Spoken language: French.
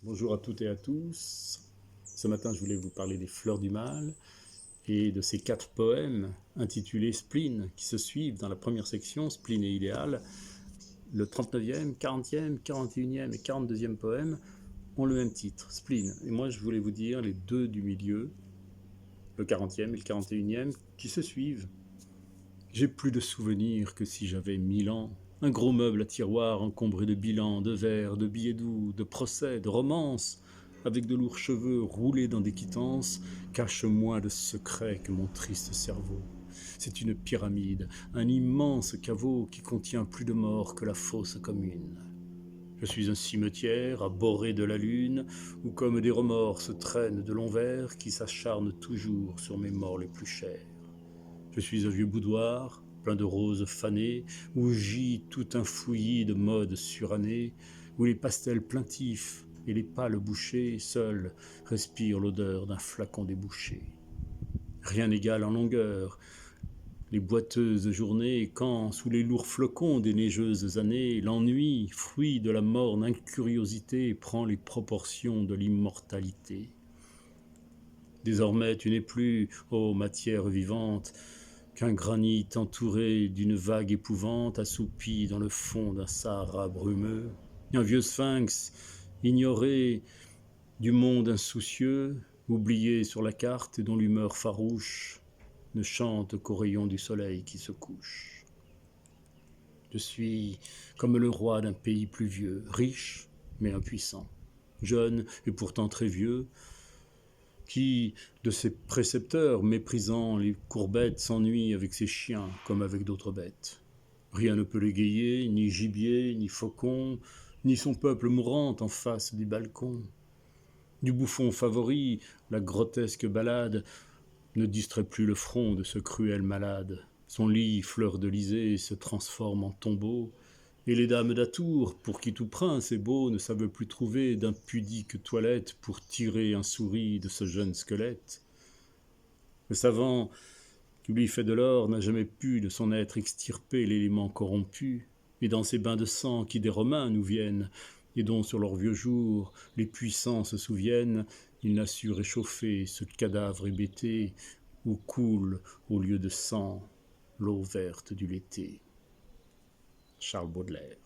Bonjour à toutes et à tous. Ce matin, je voulais vous parler des Fleurs du Mal et de ces 4 poèmes intitulés Spleen qui se suivent dans la première section, Spleen et idéal. Le 39e, 40e, 41e et 42e poème ont le même titre, Spleen. Et moi, je voulais vous dire les deux du milieu, le 40e et le 41e, qui se suivent. J'ai plus de souvenirs que si j'avais 1000 ans. Un gros meuble à tiroirs encombré de bilans, de vers, de billets doux, de procès, de romances, avec de lourds cheveux roulés dans des quittances, cache moins de secrets que mon triste cerveau. C'est une pyramide, un immense caveau qui contient plus de morts que la fosse commune. Je suis un cimetière abhorré de la lune, où comme des remords se traînent de longs vers qui s'acharnent toujours sur mes morts les plus chers. Je suis un vieux boudoir, plein de roses fanées, où gît tout un fouillis de modes surannés, où les pastels plaintifs et les pâles bouchers seuls respirent l'odeur d'un flacon débouché. Rien n'égale en longueur les boiteuses journées, quand, sous les lourds flocons des neigeuses années, l'ennui, fruit de la morne incuriosité, prend les proportions de l'immortalité. Désormais tu n'es plus, ô matière vivante, qu'un granit entouré d'une vague épouvante assoupi dans le fond d'un Sahara brumeux, un vieux sphinx ignoré du monde insoucieux, oublié sur la carte et dont l'humeur farouche ne chante qu'aux rayons du soleil qui se couche. Je suis comme le roi d'un pays pluvieux, riche mais impuissant, jeune et pourtant très vieux, qui, de ses précepteurs, méprisant les courbettes, s'ennuie avec ses chiens comme avec d'autres bêtes. Rien ne peut l'égayer, ni gibier, ni faucon, ni son peuple mourant en face du balcon. Du bouffon favori, la grotesque balade ne distrait plus le front de ce cruel malade. Son lit, fleur d'Elysée, se transforme en tombeau, et les dames d'Atour, pour qui tout prince est beau, ne savent plus trouver d'impudiques toilettes pour tirer un souris de ce jeune squelette. Le savant, qui lui fait de l'or, n'a jamais pu de son être extirper l'élément corrompu, et dans ces bains de sang qui des Romains nous viennent, et dont sur leurs vieux jours les puissants se souviennent, il n'a su réchauffer ce cadavre hébété où coule, au lieu de sang, l'eau verte du l'été. Charles Baudelaire.